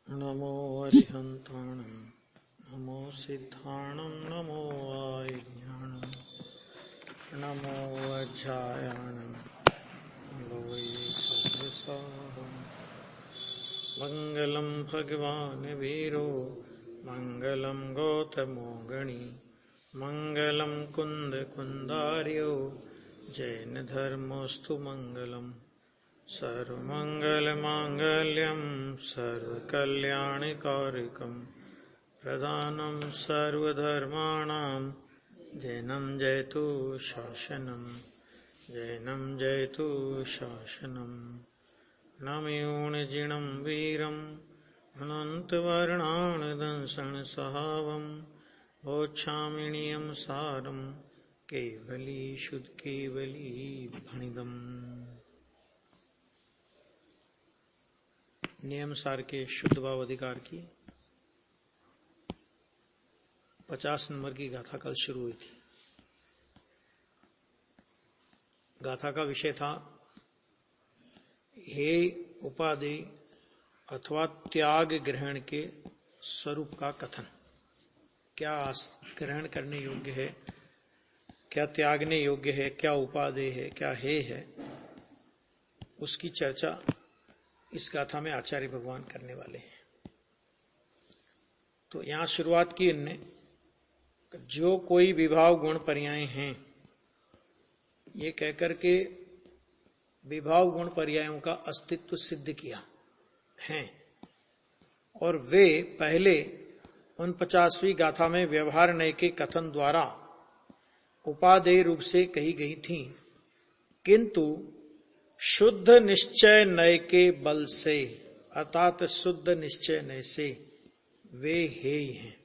नमो अरिहन्ताणं नमो सिद्धाणं नमो वायुज्ञानं नमो वज्रायाणं लोये सर्वसाहं मङ्गलं भगवान् वीरो मङ्गलं गौतमो गणी मङ्गलं कुन्दकुन्दार्यो जैनधर्मोऽस्तु मङ्गलम् सर्वमङ्गलमाङ्गल्यं सर्वकल्याणकारिकं प्रधानं सर्वधर्माणां जैनं जयतु शासनं जैनं जयतु शासनं नमयोनिजिनं वीरं अनन्तवर्णानदंसनसहावं भोक्षामिणीयं सारं केवली शुद्ध केवली भणिदम्। नियम सार के शुद्ध भाव अधिकार की 50 नंबर की गाथा कल शुरू हुई थी। गाथा का विषय था हे उपादेय अथवा त्याग ग्रहण के स्वरूप का कथन। क्या ग्रहण करने योग्य है, क्या त्यागने योग्य है, क्या उपादेय है, क्या है उसकी चर्चा इस गाथा में आचार्य भगवान करने वाले हैं। तो यहां शुरुआत की इनने जो कोई विभाव गुण पर्याय हैं ये कहकर के विभाव गुण पर्यायों का अस्तित्व सिद्ध किया है और वे पहले 49वीं गाथा में व्यवहार नय के कथन द्वारा उपादेय रूप से कही गई थी, किंतु शुद्ध निश्चय नय के बल से अर्थात शुद्ध निश्चय नय से वे हेय हैं।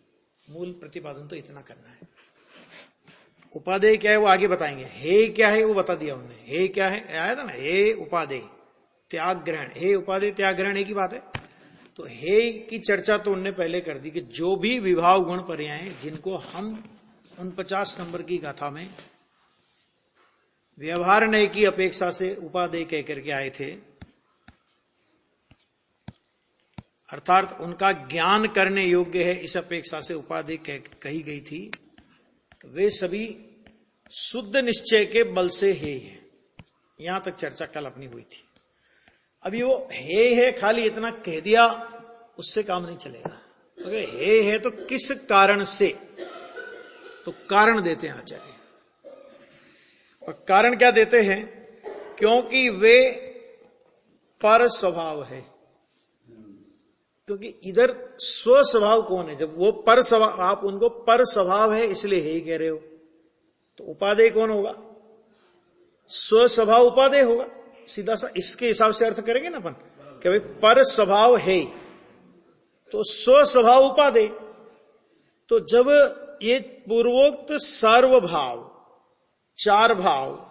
मूल प्रतिपादन तो इतना करना है। उपादेय क्या है वो आगे बताएंगे, हेय क्या है वो बता दिया उन्होंने। हेय क्या है आया था ना, हे उपादेय त्याग ग्रहण, हे उपादेय त्याग ग्रहण एक ही बात है। तो हेय की चर्चा तो उनने पहले कर दी कि जो भी विभाव गुण पर्याय जिनको हम 49 नंबर की गाथा में व्यवहार नय की अपेक्षा से उपादेय कह करके आए थे, अर्थात उनका ज्ञान करने योग्य है इस अपेक्षा से उपादेय कही गई थी, वे सभी शुद्ध निश्चय के बल से हे है। यहां तक चर्चा कल अपनी हुई थी। अभी वो है खाली इतना कह दिया उससे काम नहीं चलेगा। अगर है तो किस कारण से, तो कारण देते हैं आचार्य। और कारण क्या देते हैं, क्योंकि वे पर स्वभाव है। क्योंकि इधर स्व स्वभाव कौन है, जब वो पर स्वभाव, आप उनको पर स्वभाव है इसलिए हे कह रहे हो, तो उपादेय कौन होगा, स्व स्वभाव उपादेय होगा। सीधा सा इसके हिसाब से अर्थ करेंगे ना अपन कि भाई पर स्वभाव है तो स्व स्वभाव उपादेय। तो जब ये पूर्वोक्त सर्वभाव चार भाव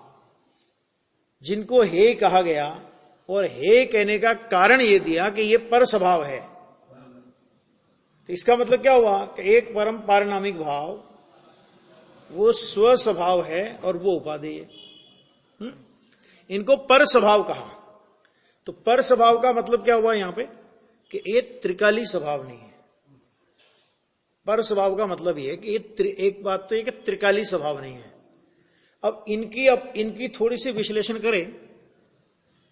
जिनको हे कहा गया और हे कहने का कारण ये दिया कि ये पर स्वभाव है, तो इसका मतलब क्या हुआ कि एक परम पारनामिक भाव वो स्व स्वभाव है और वो उपादेय है। इनको पर स्वभाव कहा। तो पर स्वभाव का मतलब क्या हुआ यहां पे कि ये त्रिकाली स्वभाव नहीं है। पर स्वभाव का मतलब ये है कि ये एक बात तो ये कि त्रिकाली स्वभाव नहीं है। अब इनकी थोड़ी सी विश्लेषण करें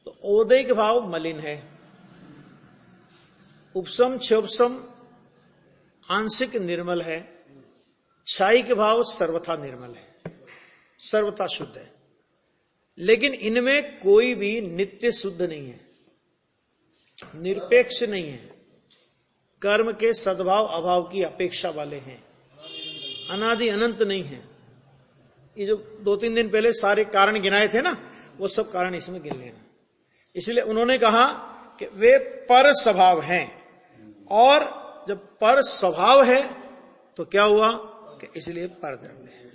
तो औदैक भाव मलिन है, उपसम क्षोपसम आंशिक निर्मल है, क्षायिक भाव सर्वथा निर्मल है, सर्वथा शुद्ध है। लेकिन इनमें कोई भी नित्य शुद्ध नहीं है, निरपेक्ष नहीं है, कर्म के सद्भाव अभाव की अपेक्षा वाले हैं, अनादि अनंत नहीं है। ये जो 2-3 दिन पहले सारे कारण गिनाए थे ना, वो सब कारण इसमें गिन लेना। इसलिए उन्होंने कहा कि वे पर स्वभाव हैं, और जब पर स्वभाव है तो क्या हुआ कि इसलिए परद्रव्य है।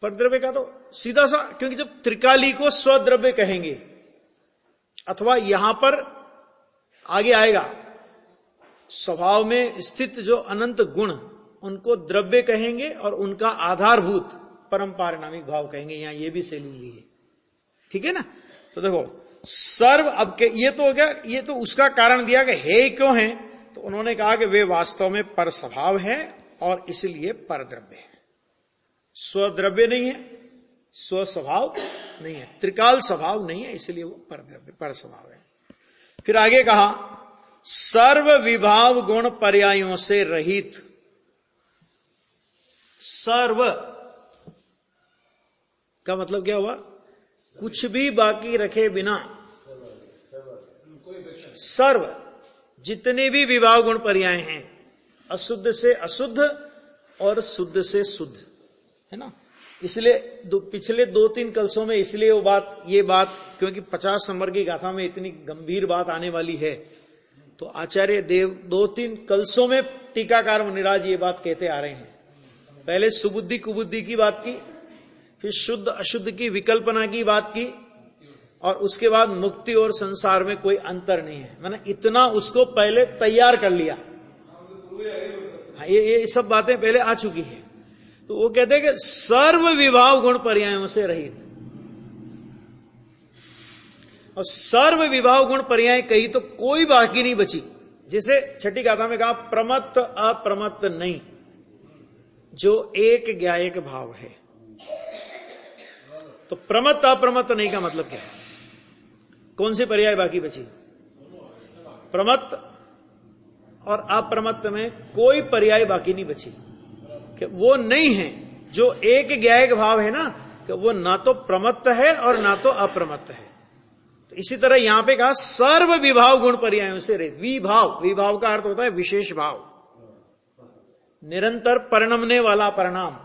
परद्रव्य का तो सीधा सा, क्योंकि जब त्रिकाली को स्वद्रव्य कहेंगे, अथवा यहां पर आगे आएगा स्वभाव में स्थित जो अनंत गुण उनको द्रव्य कहेंगे और उनका आधारभूत परम पारिणामिक भाव कहेंगे। यहां ये भी शैली ली है, ठीक है ना। तो देखो सर्व, अब के ये तो हो गया, ये तो उसका कारण दिया कि हे क्यों है, तो उन्होंने कहा कि वे वास्तव में पर स्वभाव है और इसलिए परद्रव्य है। स्वद्रव्य नहीं है, स्व स्वभाव नहीं है, त्रिकाल स्वभाव नहीं है, इसलिए वो परद्रव्य पर स्वभाव है। फिर आगे कहा सर्व विभाव गुण पर्यायों से रहित। सर्व का मतलब क्या हुआ? कुछ भी बाकी रखे बिना, सर्व जितने भी विभाव गुण पर्याय हैं, अशुद्ध से अशुद्ध और शुद्ध से शुद्ध, है ना। इसलिए पिछले 2-3 कलसों में इसलिए ये बात क्योंकि 50 नंबर की गाथा में इतनी गंभीर बात आने वाली है, तो आचार्य देव 2-3 कलसों में टीकाकार मुनिराज ये बात कहते आ रहे हैं। पहले सुबुद्धि कुबुद्धि की बात की, फिर शुद्ध अशुद्ध की विकल्पना की बात की, और उसके बाद मुक्ति और संसार में कोई अंतर नहीं है। मैंने इतना उसको पहले तैयार कर लिया। ये सब बातें पहले आ चुकी है। तो वो कहते हैं कि सर्व विभाव गुण पर्यायों से रहित, और सर्व विभाव गुण पर्याय कही तो कोई बाकी नहीं बची। जैसे छठी गाथा में कहा प्रमत्त अप्रमत्त नहीं, जो एक ज्ञायक भाव है। तो प्रमत्त अप्रमत्त नहीं का मतलब क्या है? कौन सी पर्याय बाकी बची? प्रमत्त और अप्रमत्त में कोई पर्याय बाकी नहीं बची, कि वो नहीं है जो एक ज्ञायक भाव है ना, कि वो ना तो प्रमत्त है और ना तो अप्रमत्त है। तो इसी तरह यहां पे कहा सर्व विभाव गुण पर्यायों से रहित। विभाव का अर्थ होता है विशेष भाव, निरंतर परिणमने वाला परिणाम,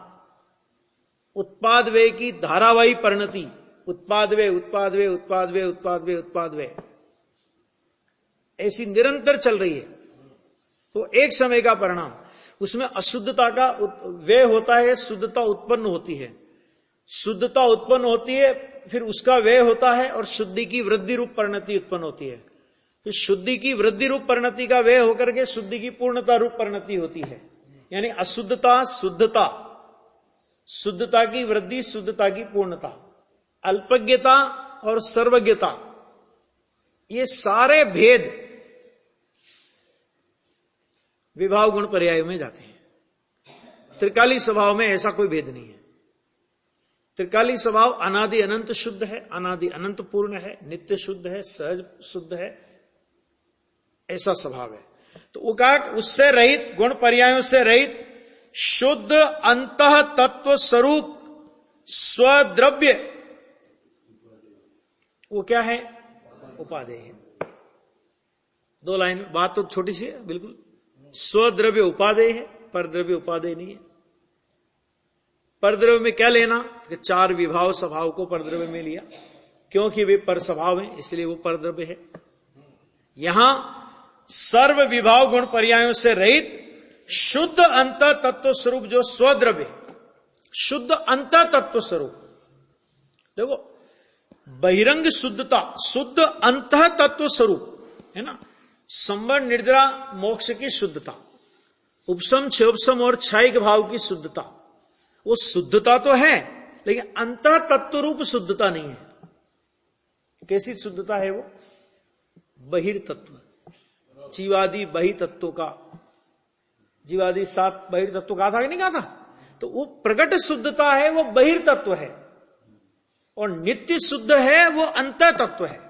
उत्पाद व्यय की धारावाही परिणति, उत्पाद व्यय ऐसी निरंतर चल रही है। तो एक समय का परिणाम, उसमें अशुद्धता का व्यय होता है, शुद्धता उत्पन्न होती है, शुद्धता उत्पन्न होती है, फिर उसका व्यय होता है, और शुद्धि की वृद्धि रूप परिणति उत्पन्न होती है। फिर शुद्धि की वृद्धि रूप परिणति का व्यय होकर के शुद्धि की पूर्णता रूप परिणति होती है। यानी अशुद्धता शुद्धता, शुद्धता की वृद्धि शुद्धता की पूर्णता, अल्पज्ञता और सर्वज्ञता, ये सारे भेद विभाव गुण पर्याय में जाते हैं। त्रिकाली स्वभाव में ऐसा कोई भेद नहीं है। त्रिकाली स्वभाव अनादि अनंत शुद्ध है, अनादि अनंत पूर्ण है, नित्य शुद्ध है, सहज शुद्ध है, ऐसा स्वभाव है। तो वो कहा उससे रहित, गुण पर्यायों से रहित, शुद्ध अंतः तत्व स्वरूप स्वद्रव्य, वो क्या है? उपादेय है। 2 लाइन, बात तो छोटी सी है बिल्कुल। स्वद्रव्य उपादेय है, परद्रव्य उपादेय नहीं है। परद्रव्य में क्या लेना कि 4 विभाव स्वभाव को परद्रव्य में लिया, क्योंकि वे पर स्वभाव हैं, इसलिए वो परद्रव्य है। यहां सर्व विभाव गुण पर्यायों से रहित शुद्ध अंत तत्व स्वरूप जो स्वद्रव्य, शुद्ध अंत तत्व स्वरूप, देखो बहिरंग शुद्धता, शुद्ध अंत तत्व स्वरूप है ना। संवर निर्द्रा मोक्ष की शुद्धता, उपसम क्षोपसम और क्षयिक भाव की शुद्धता, वो शुद्धता तो है, लेकिन अंत तत्व रूप शुद्धता नहीं है। कैसी शुद्धता है वो? बहिर्तत्व, जीवादि बहि तत्वों का, जीवादि 7 बहिर्तत्व कहा था कि नहीं कहा था? तो वो प्रकट शुद्धता है, वो बहिर्तत्व है, और नित्य शुद्ध है, वो अंत तत्व है।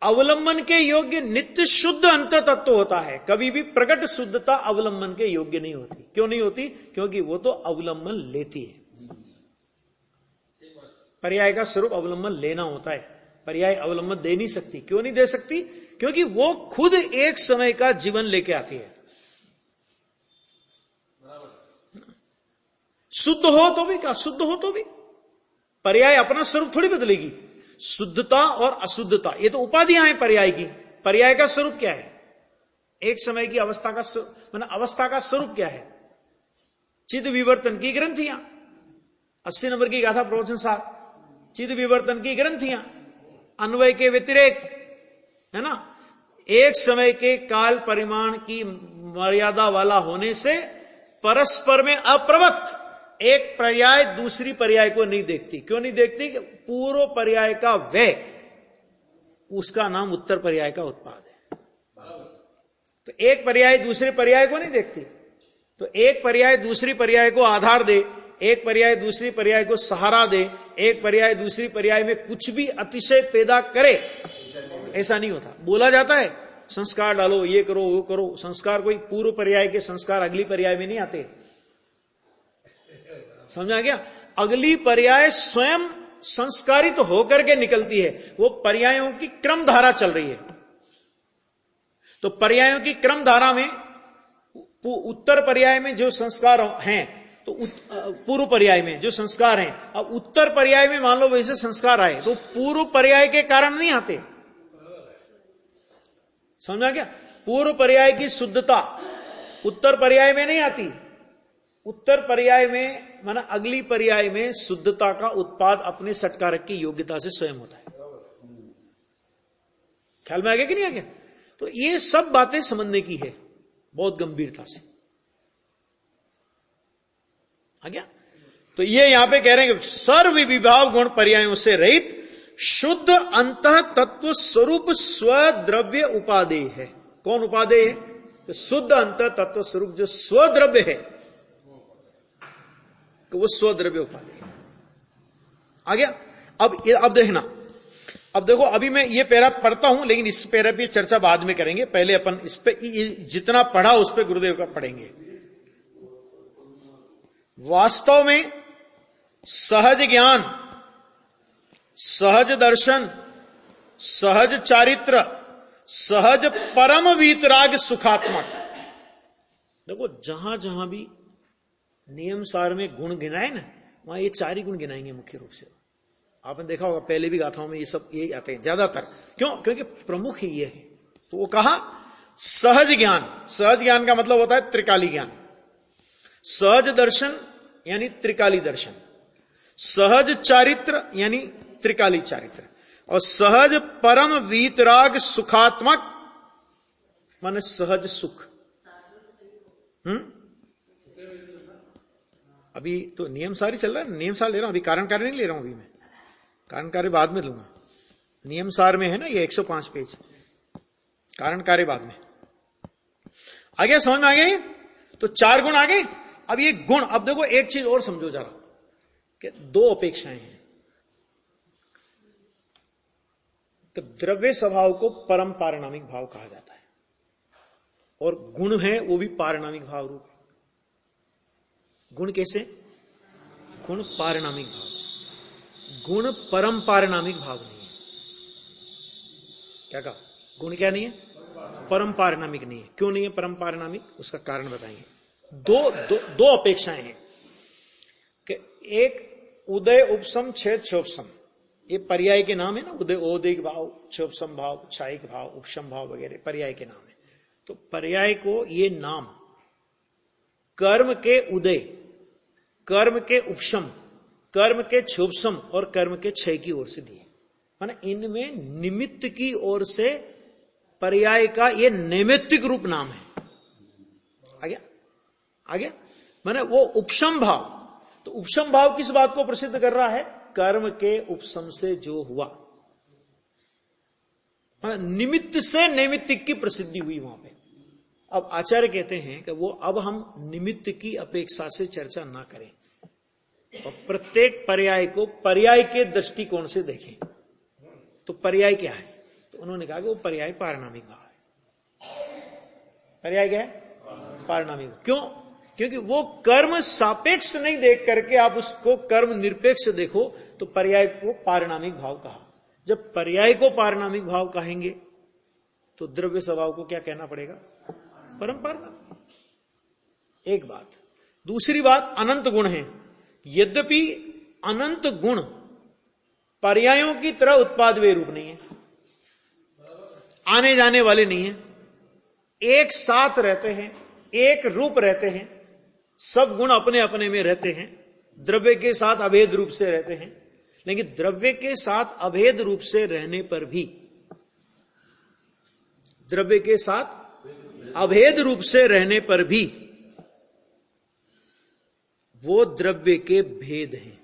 अवलंबन के योग्य नित्य शुद्ध अंत तत्व होता है, कभी भी प्रकट शुद्धता अवलंबन के योग्य नहीं होती। क्यों नहीं होती? क्योंकि वो तो अवलंबन लेती है। पर्याय का स्वरूप अवलंबन लेना होता है, पर्याय अवलंबन दे नहीं सकती। क्यों नहीं दे सकती? क्योंकि वो खुद एक समय का जीवन लेके आती है। शुद्ध हो तो भी, क्या शुद्ध हो तो भी पर्याय अपना स्वरूप थोड़ी बदलेगी। शुद्धता और अशुद्धता, ये तो उपाधियां हैं पर्याय की। पर्याय का स्वरूप क्या है? एक समय की अवस्था का, माने अवस्था का स्वरूप क्या है? चिद विवर्तन की ग्रंथियां, 80 नंबर की गाथा प्रवचन सार, चिद विवर्तन की ग्रंथियां, अन्वय के व्यतिरेक, है ना। एक समय के काल परिमाण की मर्यादा वाला होने से परस्पर में अप्रवक्त एक पर्याय दूसरी पर्याय को नहीं देखती। क्यों नहीं देखती? कि पूर्व पर्याय का व्यय, उसका नाम उत्तर पर्याय का उत्पाद है। तो एक पर्याय दूसरे पर्याय को नहीं देखती। तो एक पर्याय दूसरी पर्याय को आधार दे, एक पर्याय दूसरी पर्याय को सहारा दे, एक पर्याय दूसरी पर्याय में कुछ भी अतिशय पैदा करे, ऐसा नहीं होता। बोला जाता है संस्कार डालो, ये करो वो करो। संस्कार कोई पूर्व पर्याय के संस्कार अगली पर्याय में नहीं आते, समझा गया? अगली पर्याय स्वयं संस्कारित होकर के निकलती है। वो पर्यायों की क्रम धारा चल रही है। तो पर्यायों की क्रम धारा में उत्तर पर्याय में जो संस्कार हैं, तो पूर्व पर्याय में जो संस्कार हैं, अब उत्तर पर्याय में मान लो वैसे संस्कार आए, तो पूर्व पर्याय के कारण नहीं आते, समझा क्या? पूर्व पर्याय की शुद्धता उत्तर पर्याय में नहीं आती। उत्तर पर्याय में माना अगली पर्याय में शुद्धता का उत्पाद अपने षटकारक की योग्यता से स्वयं होता है। ख्याल में आ गया कि नहीं आ गया? तो ये सब बातें समझने की है बहुत गंभीरता से। आ गया? तो ये यहां पे कह रहे हैं कि सर्व विभाव गुण पर्यायों से रहित शुद्ध अंतः तत्व स्वरूप स्वद्रव्य उपादेय है। कौन उपादेय है? तो शुद्ध अंतः तत्व स्वरूप जो स्वद्रव्य है, तो वो स्वद्रव्य उपादेय है। आ गया? अब देखना, अब देखो, अभी मैं ये पैरा पढ़ता हूं, लेकिन इस पैरा पे चर्चा बाद में करेंगे। पहले अपन इस पे जितना पढ़ा उस पे गुरुदेव का पढ़ेंगे। वास्तव में सहज ज्ञान, सहज दर्शन, सहज चारित्र, सहज परम वीतराग सुखात्मक। देखो, जहां जहां भी नियम सार में गुण गिनाए ना, वहां ये चार ही गुण गिनाएंगे मुख्य रूप से। आपने देखा होगा पहले भी गाथाओं में ये सब यही आते हैं ज्यादातर। क्यों? क्योंकि प्रमुख ही ये है। तो वो कहा सहज ज्ञान। सहज ज्ञान का मतलब होता है त्रिकाली ज्ञान। सहज दर्शन यानी त्रिकाली दर्शन, सहज चारित्र यानी त्रिकाली चारित्र, और सहज परम वीतराग सुखात्मक माने सहज सुख। अभी तो नियम सारी चल रहा है, नियम सार ले रहा हूं, अभी कारण कार्य नहीं ले रहा हूं। अभी मैं कारण कार्य बाद में लूंगा। नियम सार में है ना ये 105 पेज, कारण कार्य बाद में। आ गया? समझ में आ गया? तो चार गुण आ गए। अब ये गुण, अब देखो एक चीज और समझो जरा, कि दो अपेक्षाएं हैं। कि द्रव्य स्वभाव को परम पारिणामिक भाव कहा जाता है, और गुण है वो भी पारिणामिक भाव रूप। गुण कैसे? गुण पारिणामिक भाव, गुण परम पारिणामिक भाव नहीं है। क्या कहा? गुण क्या नहीं है? परम पारिणामिक नहीं है। क्यों नहीं है परम पारिणामिक? उसका कारण बताएंगे। दो अपेक्षाएं हैं कि एक उदय उपसम छेद क्षोपसम, ये पर्याय के नाम है ना। उदय ओदिक भाव, क्षोपसम भाव, क्षायिक भाव, उपसम भाव वगैरह पर्याय के नाम है। तो पर्याय को ये नाम कर्म के उदय, कर्म के उपशम, कर्म के क्षोभसम और कर्म के क्षय की ओर से दिए। माने इनमें निमित्त की ओर से पर्याय का ये नैमित्तिक रूप नाम है। आ गया? आ गया? माने वो उपशम भाव, तो उपशम भाव किस बात को प्रसिद्ध कर रहा है? कर्म के उपशम से जो हुआ, निमित्त से नैमित्तिक की प्रसिद्धि हुई वहां पे। अब आचार्य कहते हैं कि वो अब हम निमित्त की अपेक्षा से चर्चा ना करें और प्रत्येक पर्याय को पर्याय के दृष्टिकोण से देखें। तो पर्याय क्या है? तो उन्होंने कहा कि वो पर्याय पारिणामिक भाव है। पर्याय क्या है? पारिणामिक। क्यों? क्योंकि वो कर्म सापेक्ष नहीं देख करके आप उसको कर्म निरपेक्ष देखो, तो पर्याय को पारिणामिक भाव कहा। जब पर्याय को पारिणामिक भाव कहेंगे तो द्रव्य स्वभाव को क्या कहना पड़ेगा? परम पारिणामिक। एक बात। दूसरी बात, अनंत गुण है। यद्यपि अनंत गुण पर्यायों की तरह उत्पाद वे रूप नहीं है, आने जाने वाले नहीं है, एक साथ रहते हैं, एक रूप रहते हैं। सब गुण अपने अपने में रहते हैं, द्रव्य के साथ अभेद रूप से रहते हैं। लेकिन द्रव्य के साथ अभेद रूप से रहने पर भी, द्रव्य के साथ अभेद रूप से रहने पर भी वो द्रव्य के भेद हैं।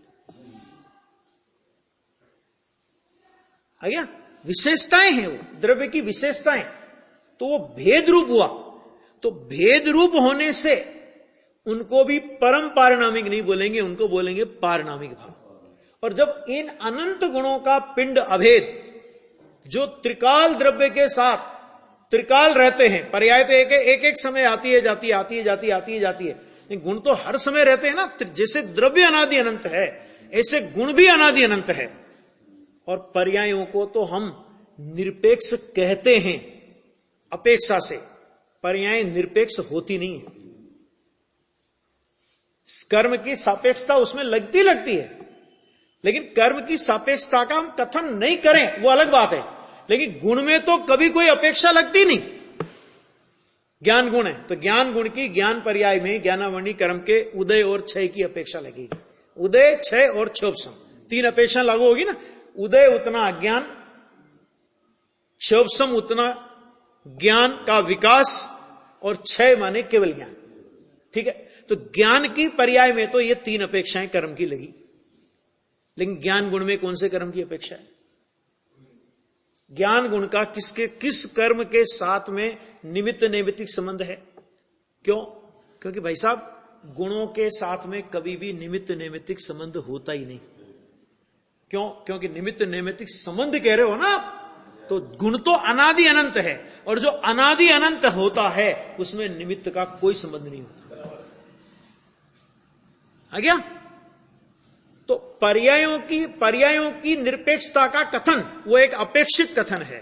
आ गया? विशेषताएं हैं, वो द्रव्य की विशेषताएं, तो वो भेद रूप हुआ। तो भेद रूप होने से उनको भी परम पारिणामिक नहीं बोलेंगे, उनको बोलेंगे पारिणामिक भाव। और जब इन अनंत गुणों का पिंड अभेद जो त्रिकाल द्रव्य के साथ त्रिकाल रहते हैं, पर्याय तो एक समय आती है जाती है, आती है जाती है, आती है जाती है, गुण तो हर समय रहते हैं ना। जैसे द्रव्य अनादि अनंत है, ऐसे गुण भी अनादि अनंत है। और पर्यायों को तो हम निरपेक्ष कहते हैं अपेक्षा से, पर्याय निरपेक्ष होती नहीं है। कर्म की सापेक्षता उसमें लगती है, लेकिन कर्म की सापेक्षता का हम कथन नहीं करें वो अलग बात है। लेकिन गुण में तो कभी कोई अपेक्षा लगती नहीं। ज्ञान गुण है तो ज्ञान गुण की ज्ञान पर्याय में ज्ञानावरणी कर्म के उदय और क्षय की अपेक्षा लगेगी। उदय, क्षय और क्षोभसम, तीन अपेक्षा लागू होगी ना। उदय उतना अज्ञान, क्षोभसम उतना ज्ञान का विकास, और क्षय माने केवल ज्ञान। ठीक है, तो ज्ञान की पर्याय में तो ये तीन अपेक्षाएं कर्म की लगी। लेकिन ज्ञान गुण में कौन से कर्म की अपेक्षा है? ज्ञान गुण का किस कर्म के साथ में निमित्त नैमित्तिक संबंध है? क्यों? क्योंकि भाई साहब गुणों के साथ में कभी भी निमित्त नैमित्तिक संबंध होता ही नहीं। क्यों? क्योंकि निमित्त नैमित्तिक संबंध कह रहे हो ना आप, तो गुण तो अनादि अनंत है, और जो अनादि अनंत होता है उसमें निमित्त का कोई संबंध नहीं होता। आ गया? तो पर्यायों की निरपेक्षता का कथन वो एक अपेक्षित कथन है,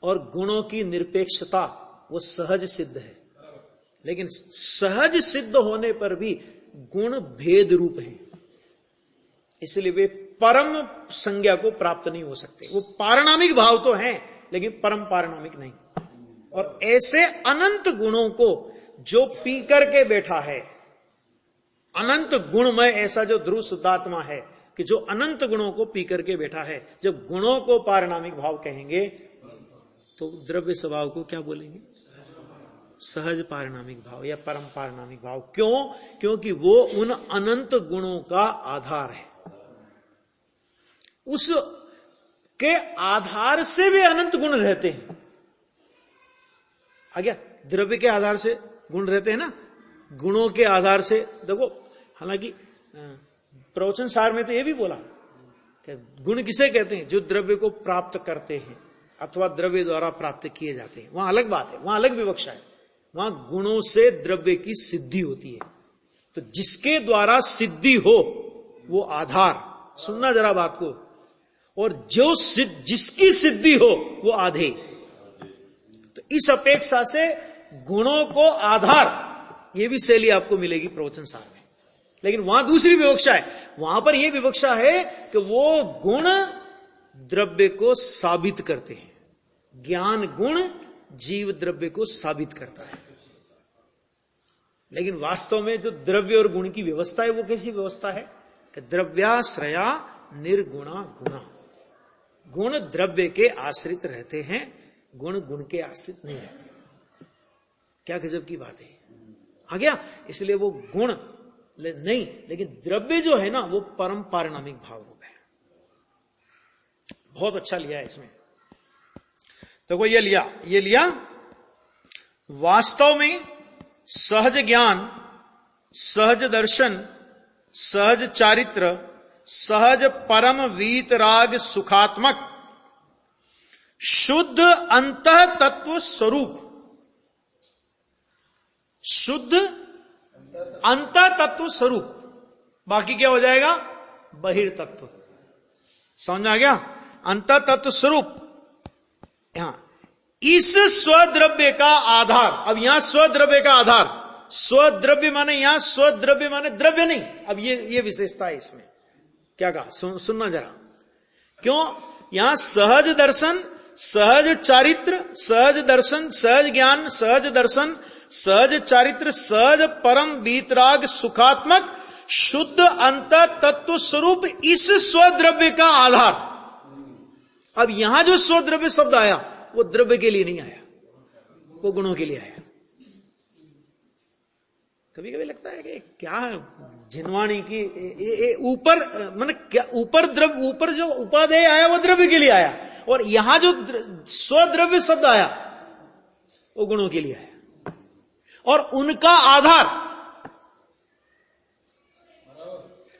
और गुणों की निरपेक्षता वो सहज सिद्ध है। लेकिन सहज सिद्ध होने पर भी गुण भेद रूप हैं, इसलिए वे परम संज्ञा को प्राप्त नहीं हो सकते। वो पारिणामिक भाव तो हैं, लेकिन परम पारिणामिक नहीं। और ऐसे अनंत गुणों को जो पी करके बैठा है, अनंत गुणमय ऐसा जो ध्रुव शुद्धात्मा है, कि जो अनंत गुणों को पी करके बैठा है, जब गुणों को पारिणामिक भाव कहेंगे तो द्रव्य स्वभाव को क्या बोलेंगे? सहज पारिणामिक भाव या परम पारिणामिक भाव। क्यों? क्योंकि वो उन अनंत गुणों का आधार है। उस के आधार से वे अनंत गुण रहते हैं। आ गया? द्रव्य के आधार से गुण रहते हैं ना, गुणों के आधार से। देखो, हालांकि प्रवचन सार में तो ये भी बोला कि गुण किसे कहते हैं? जो द्रव्य को प्राप्त करते हैं अथवा द्रव्य द्वारा प्राप्त किए जाते हैं। वहां अलग बात है, वहां अलग विवक्षा है। वहां गुणों से द्रव्य की सिद्धि होती है। तो जिसके द्वारा सिद्धि हो वो आधार, सुनना जरा बात को, और जो जिसकी सिद्धि हो वो आधे। तो इस अपेक्षा से गुणों को आधार, ये भी शैली आपको मिलेगी प्रवचन सार में। लेकिन वहां दूसरी विवक्षा है। वहां पर यह विवक्षा है कि वो गुण द्रव्य को साबित करते हैं। ज्ञान गुण जीव द्रव्य को साबित करता है। लेकिन वास्तव में जो द्रव्य और गुण की व्यवस्था है वो कैसी व्यवस्था है? कि द्रव्याश्रया निर्गुणा गुणा। गुण द्रव्य के आश्रित रहते हैं, गुण गुण के आश्रित नहीं रहते। क्या गजब की बात है। आ गया? इसलिए वो गुण नहीं, लेकिन द्रव्य जो है ना वो परम पारिणामिक भाव रूप है। बहुत अच्छा लिया है इसमें। देखो ये लिया वास्तव में सहज ज्ञान, सहज दर्शन, सहज चारित्र, सहज परम वीतराग सुखात्मक शुद्ध अंतः तत्व स्वरूप, शुद्ध अंतः तत्व स्वरूप। बाकी क्या हो जाएगा? बहिर्तत्व। समझ आ गया? अंतः तत्व स्वरूप। यहां इस स्वद्रव्य का आधार। अब यहां स्वद्रव्य का आधार, स्वद्रव्य माने यहां स्वद्रव्य माने द्रव्य नहीं। अब ये विशेषता है इसमें। क्या कहा? सुनना जरा। क्यों? यहां सहज दर्शन, सहज चारित्र, सहज दर्शन, सहज ज्ञान, सहज दर्शन, सहज चारित्र, सहज परम वीतराग सुखात्मक शुद्ध अंतः तत्व स्वरूप इस स्वद्रव्य का आधार। अब यहां जो स्वद्रव्य शब्द आया वो द्रव्य के लिए नहीं आया, वो गुणों के लिए आया। कभी कभी लगता है कि क्या जिनवाणी की ऊपर मतलब क्या ऊपर जो उपादेय आया वो द्रव्य के लिए आया, और यहां जो स्वद्रव्य शब्द आया वो गुणों के लिए आया। और उनका आधार,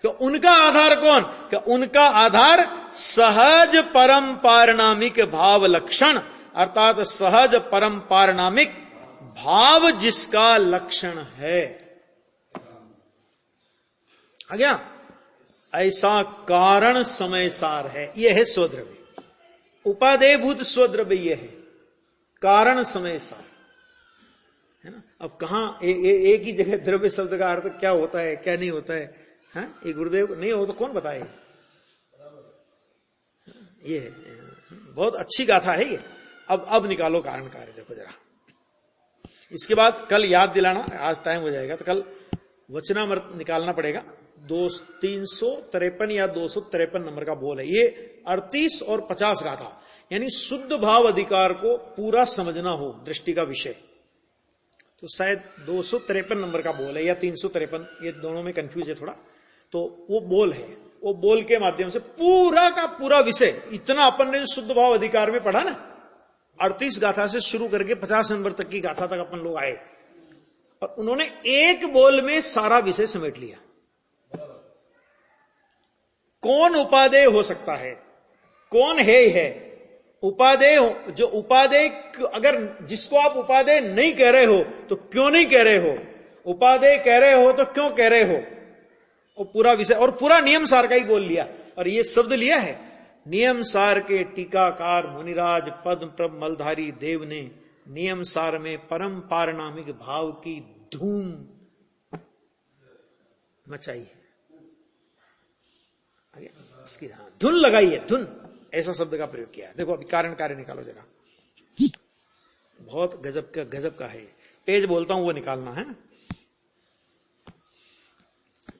तो उनका आधार कौन? कि उनका आधार सहज परम पारिणामिक भाव लक्षण, अर्थात सहज परम पारिणामिक भाव जिसका लक्षण है। आ गया? ऐसा कारण समय सार है, यह है स्वद्रव्य। उपादेयभूत स्वद्रव्य यह है, कारण समय सार, है ना। अब कहां एक ही जगह द्रव्य शब्द का अर्थ क्या होता है क्या नहीं होता है, हाँ? ये गुरुदेव नहीं हो तो कौन बताए? ये बहुत अच्छी गाथा है ये। अब निकालो कारण कार्य, देखो जरा। इसके बाद कल याद दिलाना, आज टाइम हो जाएगा तो कल वचनामृत निकालना पड़ेगा। 353 या 253 नंबर का बोल है ये। 38 और 50 गाथा, यानी शुद्ध भाव अधिकार को पूरा समझना हो दृष्टि का विषय, तो शायद 253 नंबर का बोल है या 353, ये दोनों में कंफ्यूज है थोड़ा। तो वो बोल है, वो बोल के माध्यम से पूरा का पूरा विषय, इतना अपन ने जो शुद्ध भाव अधिकार में पढ़ा ना, 38 गाथा से शुरू करके 50 नंबर तक की गाथा तक अपन लोग आए, और उन्होंने एक बोल में सारा विषय समेट लिया। कौन उपादेय हो सकता है, कौन है उपादेय हो? जो उपादेय, अगर जिसको आप उपादेय नहीं कह रहे हो तो क्यों नहीं कह रहे हो, उपादेय कह रहे हो तो क्यों कह रहे हो, वो पूरा विषय और पूरा नियम सार का ही बोल लिया। और ये शब्द लिया है नियम सार के टीकाकार मुनिराज पद्म प्रभ मलधारी देव ने नियम सार में परम पारिणामिक भाव की धूम मचाई है। उसकी धुन लगाई है, धुन, ऐसा शब्द का प्रयोग किया है। देखो अभी कारण कार्य निकालो जरा, बहुत गजब का है। पेज बोलता हूं वो निकालना है ना।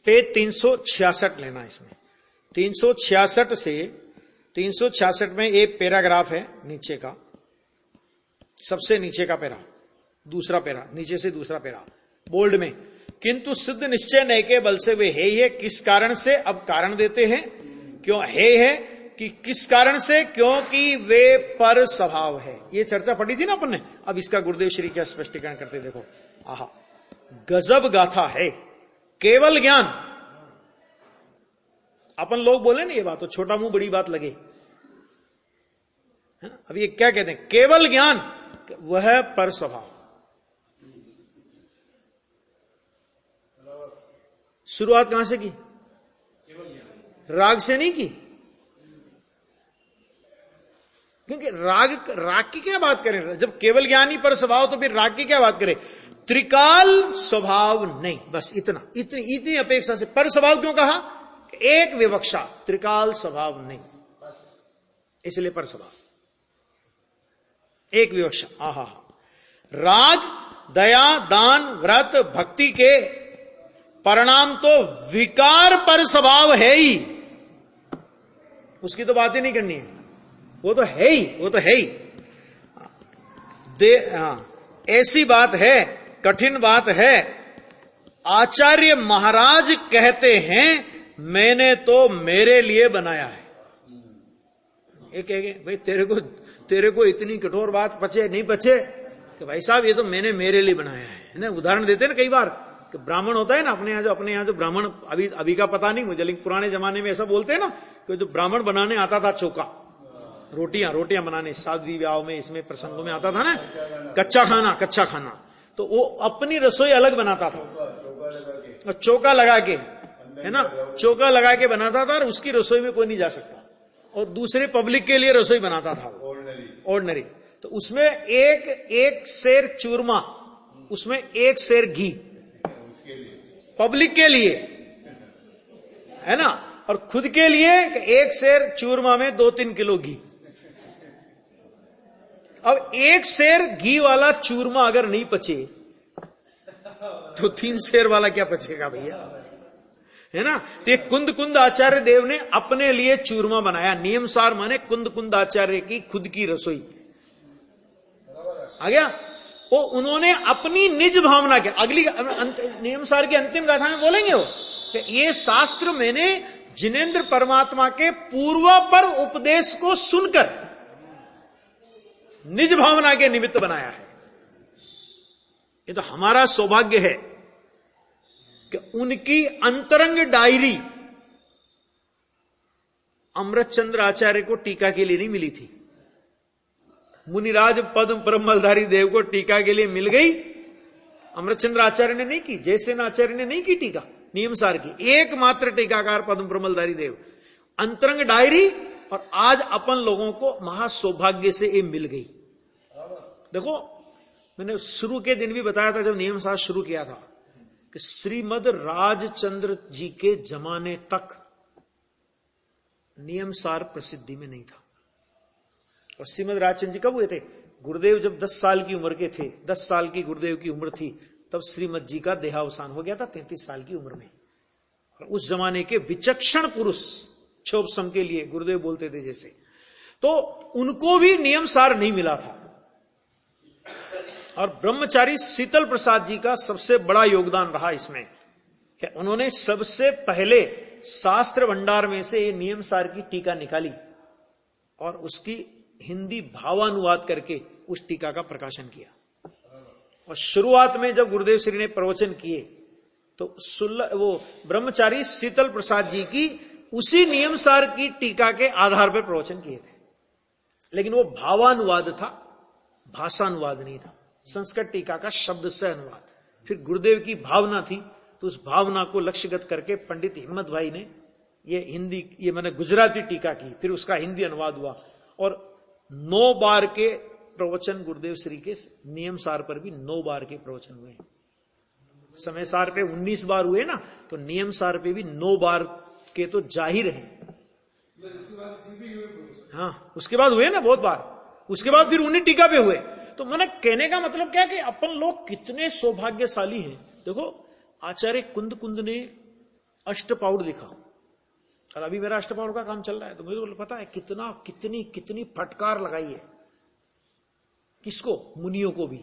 पेज 366 लेना, इसमें 366 से 366 में एक पैराग्राफ है नीचे का, सबसे नीचे का पैरा, दूसरा पैरा, नीचे से दूसरा पैरा, बोल्ड में, किंतु सिद्ध निश्चय नय के बल से वे है ही है। किस कारण से? अब कारण देते हैं, क्यों है कि किस कारण से? क्योंकि वे पर स्वभाव है। ये चर्चा पड़ी थी ना अपन ने। अब इसका गुरुदेव श्री क्या स्पष्टीकरण करते देखो। आहा, गजब गाथा है। केवल ज्ञान, अपन लोग बोले ना ये बात तो छोटा मुंह बड़ी बात लगे, है ना। अब ये क्या कहते हैं? केवल ज्ञान, वह पर स्वभाव। शुरुआत कहां से की? राग से नहीं की, क्योंकि राग की क्या बात करें? जब केवल ज्ञान ही पर स्वभाव तो फिर राग की क्या बात करें? त्रिकाल स्वभाव नहीं, बस इतनी अपेक्षा से। पर स्वभाव क्यों कहा? एक विवक्षा, त्रिकाल स्वभाव नहीं, इसलिए पर स्वभाव, एक विवक्षा। आहा, राग, दया, दान, व्रत, भक्ति के परिणाम तो विकार पर स्वभाव है ही, उसकी तो बात ही नहीं करनी है, वो तो है ही, वो तो है ही। ऐसी बात है, कठिन बात है। आचार्य महाराज कहते हैं मैंने तो मेरे लिए बनाया है। एक कहेंगे भाई तेरे को इतनी कठोर बात पचे नहीं पचे कि भाई साहब ये तो मैंने मेरे लिए बनाया है ना। उदाहरण देते हैं ना कई बार कि ब्राह्मण होता है ना अपने यहाँ जो ब्राह्मण, अभी का पता नहीं मुझे, लेकिन पुराने जमाने में ऐसा बोलते हैं ना कि जो ब्राह्मण बनाने आता था चौका, रोटियां बनाने, शादी ब्याह में, इसमें प्रसंगों में आता था ना, कच्चा खाना, तो वो अपनी रसोई अलग बनाता था और चौका लगा के, है ना, चौका लगा के बनाता था और उसकी रसोई में कोई नहीं जा सकता, और दूसरे पब्लिक के लिए रसोई बनाता था ऑर्डिनरी। तो उसमें एक सेर चूरमा, उसमें एक सेर घी पब्लिक के लिए, है ना, और खुद के लिए एक सेर चूरमा में 2-3 किलो घी। अब एक सेर घी वाला चूरमा अगर नहीं पचे तो 3 सेर वाला क्या पचेगा भैया, है ना। तो ये कुंद आचार्य देव ने अपने लिए चूरमा बनाया। नियमसार माने कुंद आचार्य की खुद की रसोई। आ गया। वो उन्होंने अपनी निज भावना के अगली नियमसार की अंतिम गाथा में बोलेंगे वो कि ये शास्त्र मैंने जिनेंद्र परमात्मा के पूर्वापर उपदेश को सुनकर निज भावना के निमित्त बनाया है। ये तो हमारा सौभाग्य है कि उनकी अंतरंग डायरी अमृतचंद्र आचार्य को टीका के लिए नहीं मिली थी। मुनिराज पद्म परमलधारी देव को टीका के लिए मिल गई, अमृतचंद्र आचार्य ने नहीं की, जयसेन आचार्य ने नहीं की टीका नियमसार की। एकमात्र टीकाकार पद्म परमलधारी देव, अंतरंग डायरी, और आज अपन लोगों को महासौभाग्य से ये मिल गई। देखो, मैंने शुरू के दिन भी बताया था जब नियमसार शुरू किया था कि श्रीमद राजचंद्र जी के जमाने तक नियमसार प्रसिद्धि में नहीं था। और श्रीमद राजचंद्र जी कब हुए थे? गुरुदेव जब 10 साल की उम्र के थे, 10 साल की गुरुदेव की उम्र थी, तब श्रीमद जी का देहावसान हो गया था 33 साल की उम्र में। और उस जमाने के विचक्षण पुरुष, क्षोभसम के लिए गुरुदेव बोलते थे जैसे, तो उनको भी नियमसार नहीं मिला था। और ब्रह्मचारी शीतल प्रसाद जी का सबसे बड़ा योगदान रहा इसमें कि उन्होंने सबसे पहले शास्त्र भंडार में से ये नियमसार की टीका निकाली और उसकी हिंदी भावानुवाद करके उस टीका का प्रकाशन किया। और शुरुआत में जब गुरुदेव श्री ने प्रवचन किए तो वो ब्रह्मचारी शीतल प्रसाद जी की उसी नियमसार की टीका के आधार पर प्रवचन किए थे, लेकिन वो भावानुवाद था, भाषानुवाद नहीं था। संस्कृत टीका का शब्द से अनुवाद। फिर गुरुदेव की भावना थी तो उस भावना को लक्ष्यगत करके पंडित हिम्मत भाई ने ये मैंने गुजराती टीका की, फिर उसका हिंदी अनुवाद हुआ। और 9 बार के प्रवचन गुरुदेव श्री के नियमसार पर भी 9 बार के प्रवचन हुए। समयसार पे 19 बार हुए ना, तो नियमसार पे भी 9 बार के तो जाहिर हैं। हाँ, उसके बाद हुए ना बहुत बार, उसके बाद फिर 19 टीका पे हुए। तो मैंने कहने का मतलब क्या कि अपन लोग कितने सौभाग्यशाली हैं। देखो, आचार्य कुंद ने अष्टपाउड़ लिखा, और अभी मेरा अष्टपाउड़ का काम चल रहा है, तो मुझे पता है कितनी फटकार लगाई है। किसको? मुनियों को भी।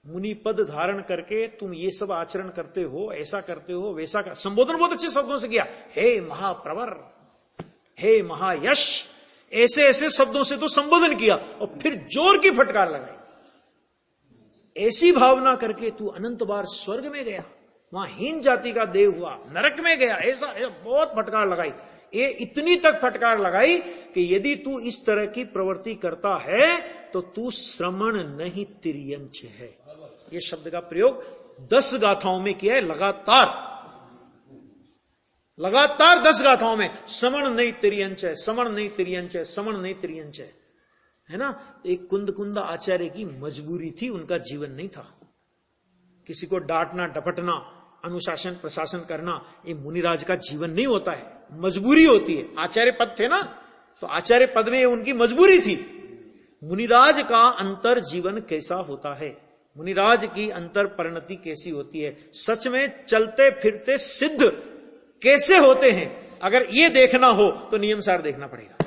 मुनि पद धारण करके तुम ये सब आचरण करते हो, ऐसा करते हो, वैसा कर, संबोधन बहुत अच्छे शब्दों से किया। हे महाप्रवर, हे महायश, ऐसे ऐसे शब्दों से तो संबोधन किया, और फिर जोर की फटकार लगाई। ऐसी भावना करके तू अनंत बार स्वर्ग में गया, वहां हीन जाति का देव हुआ, नरक में गया, ऐसा बहुत फटकार लगाई। ये इतनी तक फटकार लगाई कि यदि तू इस तरह की प्रवृत्ति करता है तो तू श्रमण नहीं तिर्यंच है। ये शब्द का प्रयोग 10 गाथाओं में किया है, लगातार 10 गाथाओं में। श्रमण नहीं तिर्यंच है, श्रमण नहीं तिर्यंच है, श्रमण नहीं तिर्यंच है ना। एक कुंद आचार्य की मजबूरी थी, उनका जीवन नहीं था। किसी को डांटना, डपटना, अनुशासन प्रशासन करना, ये मुनिराज का जीवन नहीं होता है, मजबूरी होती है। आचार्य पद थे ना, तो आचार्य पद में उनकी मजबूरी थी। मुनिराज का अंतर जीवन कैसा होता है, मुनिराज की अंतर परिणति कैसी होती है, सच में चलते फिरते सिद्ध कैसे होते हैं, अगर ये देखना हो तो नियमसार देखना पड़ेगा।